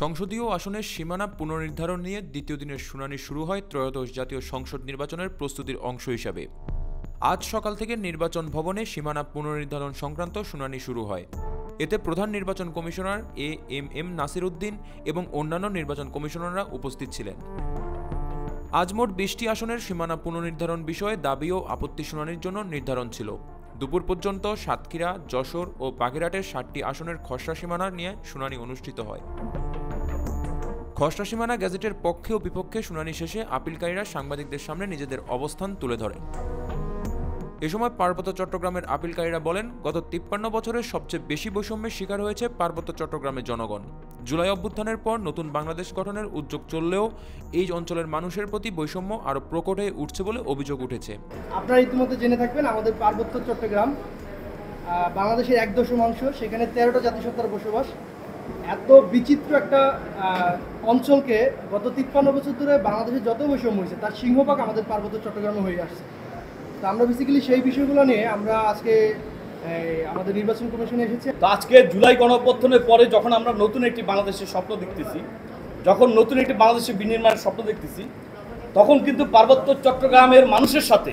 সংসদীয় আসনের সীমানা পুনর্নির্ধারণ নিয়ে দ্বিতীয় দিনের শুনানি শুরু হয় ত্রয়োদশ জাতীয় সংসদ নির্বাচনের প্রস্তুতির অংশ হিসাবে। আজ সকাল থেকে নির্বাচন ভবনে সীমানা পুনর্নির্ধারণ সংক্রান্ত শুনানি শুরু হয়। এতে প্রধান নির্বাচন কমিশনার এম নাসির উদ্দিন এবং অন্যান্য নির্বাচন কমিশনাররা উপস্থিত ছিলেন। আজ মোট ২০টি আসনের সীমানা পুনর্নির্ধারণ বিষয়ে দাবি ও আপত্তি শুনানির জন্য নির্ধারণ ছিল। দুপুর পর্যন্ত সাতক্ষীরা, যশোর ও বাগেরহাটের ৭টি আসনের খসড়া সীমানা নিয়ে শুনানি অনুষ্ঠিত হয়। খসড়া সীমানা গেজেটের পক্ষে ও বিপক্ষে শুনানি শেষে আপিলকারীরা সাংবাদিকদের সামনে নিজেদের অবস্থান তুলে ধরেন। এ সময় পার্বত্য চট্টগ্রামের আপিলকারীরা বলেন, গত ৫৩ বছরে সবচেয়ে বেশি বৈষম্যের শিকার হয়েছে পার্বত্য চট্টগ্রামের জনগণ। জুলাই অভ্যুত্থানের পর নতুন বাংলাদেশ গঠনের উদ্যোগ চললেও এই অঞ্চলের মানুষের প্রতি বৈষম্য আরও প্রকট হয়ে উঠছে বলে অভিযোগ উঠেছে। আপনারা ইতিমধ্যে জেনে থাকবেন, আমাদের পার্বত্য চট্টগ্রাম বাংলাদেশের ১/১০ অংশ, সেখানে ১৩টা জাতিসত্তার বসবাস। এত বিচিত্র একটা অঞ্চলকে গত ৫৩ বছর ধরে বাংলাদেশে যত বৈষম্য হয়েছে তার সিংহভাগ আমাদের পার্বত্য চট্টগ্রামে হয়ে আসছে। তো আমরা বেসিক্যালি সেই বিষয়গুলো নিয়ে আমরা আজকে আমাদের নির্বাচন কমিশনে এসেছি। তো আজকে জুলাই গণঅভ্যুত্থানের পরে যখন আমরা নতুন একটি বাংলাদেশের স্বপ্ন দেখতেছি, যখন নতুন একটি বাংলাদেশের বিনির্মাণের স্বপ্ন দেখতেছি, তখন কিন্তু পার্বত্য চট্টগ্রামের মানুষের সাথে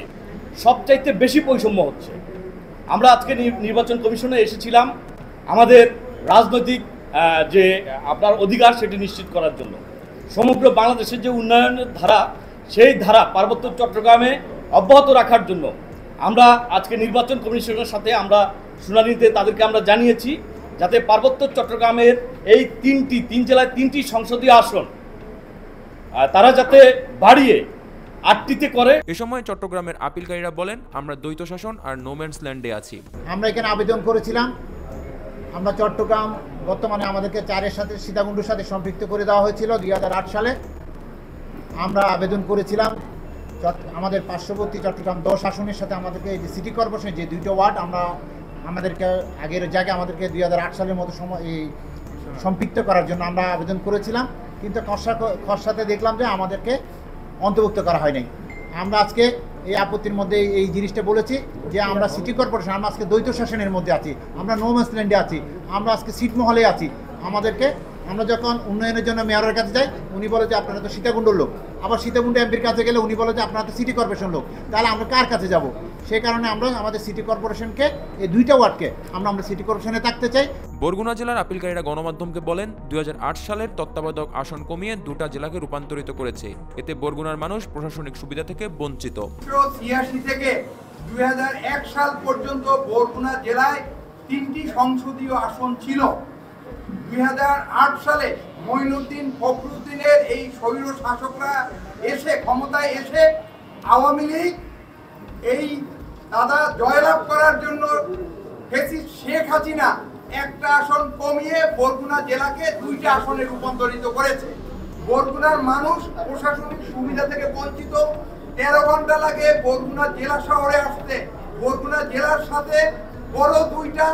সবচাইতে বেশি বৈষম্য হচ্ছে। আমরা আজকে নির্বাচন কমিশনে এসেছিলাম আমাদের রাজনৈতিক যে আপনার অধিকার সেটি নিশ্চিত করার জন্য। সমগ্র বাংলাদেশের যে উন্নয়নের ধারা, সেই ধারা পার্বত্য চট্টগ্রামে অব্যাহত রাখার জন্য আমরা আজকে নির্বাচন কমিশনের সাথে আমরা শুনানিতে তাদেরকে আমরা জানিয়েছি, যাতে পার্বত্য চট্টগ্রামের এই তিন জেলায় ৩টি সংসদীয় আসন তারা যাতে বাড়িয়ে ৮টিতে করে। এ সময় চট্টগ্রামের আপিলকারীরা বলেন, আমরা দ্বৈত শাসন আর নোম্যান্স ল্যান্ডে আছি। আমরা এখানে আবেদন করেছিলাম, আমরা চট্টগ্রাম বর্তমানে আমাদেরকে 4-এর সাথে সীতাকুণ্ডুর সাথে সম্পৃক্ত করে দেওয়া হয়েছিল ২০০৮ সালে। আমরা আবেদন করেছিলাম আমাদের পার্শ্ববর্তী চট্টগ্রাম ১০ আসনের সাথে আমাদেরকে এই যে সিটি কর্পোরেশনের যে 2টা ওয়ার্ড আমাদেরকে আগের জায়গায় আমাদেরকে ২০০৮ সালের মতো সময় এই সম্পৃক্ত করার জন্য আমরা আবেদন করেছিলাম, কিন্তু খসড়াতে দেখলাম যে আমাদেরকে অন্তর্ভুক্ত করা হয়নি। আমরা আজকে এই আপত্তির মধ্যে এই জিনিসটা বলেছি যে আমরা সিটি কর্পোরেশন, আমরা আজকে দ্বৈত শাসনের মধ্যে আছি, আমরা নোম্যান্স ল্যান্ডে আছি, আমরা আজকে সিটমহলে আছি। আমরা যখন উন্নয়নের জন্য মেয়রের কাছে যাই, উনি বলে যে আপনারা তো সীতাকুণ্ডর লোক, আবার সীতাকুণ্ড এমপির কাছে গেলে উনি বলে যে আপনারা তো সিটি কর্পোরেশন লোক, তাহলে আমরা কার কাছে যাব? সেই কারণে আমরা আমাদের সিটি কর্পোরেশনকে এই 2টা ওয়ার্ডকে আমরা সিটি কর্পোরেশনে থাকতে চাই। বরগুনা জেলার আপিলকারীরা গণমাধ্যমকে বলেন, ২০০৮ সালের তত্ত্বাবধায়ক আসন কমিয়ে 2টা জেলাকে রূপান্তরিত করেছে। এতে বরগুনার মানুষ প্রশাসনিক সুবিধা থেকে বঞ্চিত। ১৯৮৬ থেকে ২০০১ সাল পর্যন্ত বরগুনা জেলায় 3টি সংসদীয় আসন ছিল। ২০০৮ সালে মঈনুদ্দিন ফখরুদ্দিনের এই স্বৈর শাসকরা ক্ষমতায় এসে আওয়ামী লীগ এই দাদা জয়লাভ করার জন্য শেখ হাসিনা 1টা আসন কমিয়ে বরগুনা জেলাকে 2টা আসনে রূপান্তরিত করেছে। বরগুনার মানুষ প্রশাসনিক সুবিধা থেকে বঞ্চিত। 13 ঘন্টা লাগে বরগুনা জেলা শহরে আসতে। বরগুনা জেলার সাথে বড় 2টা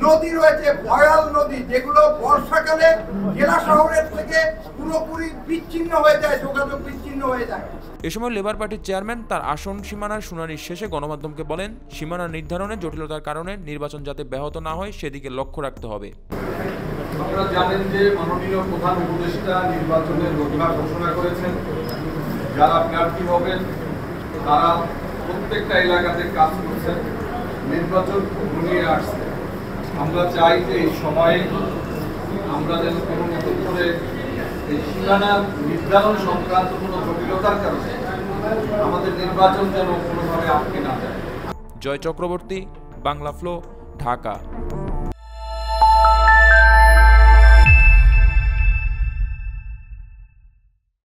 নদী রয়েছে, ভয়াল নদী, যেগুলো বর্ষাকালে জেলা শহরের থেকে পুরোপুরি বিচ্ছিন্ন হয়ে যায়, যোগাযোগ বিচ্ছিন্ন হয়ে যায়। এ সময় লেবার পার্টির চেয়ারম্যান তার আসন সীমানার শুনানির শেষে গণমাধ্যমকে বলেন, সীমানা নির্ধারণে জটিলতার কারণে নির্বাচন যাতে ব্যাহত না হয় সেদিকে লক্ষ্য রাখতে হবে। আপনারা জানেন যে মাননীয় প্রধান উপদেষ্টা নির্বাচনের রোডম্যাপ ঘোষণা করেছেন। যারা প্রার্থী হবেন তারা প্রত্যেকটা এলাকাতে কাজ করছেন, নির্বাচন ঘনিয়ে আসছে। আমরা চাই যে এই সময়ে আমরা যেন কোনো মতো করে এই সীমানা নির্ধারণ সংক্রান্ত কোনো জটিলতার কারণে আমাদের নির্বাচন যেন কোনোভাবে আটকে না যায়। জয় চক্রবর্তী, বাংলা ফ্লো, ঢাকা।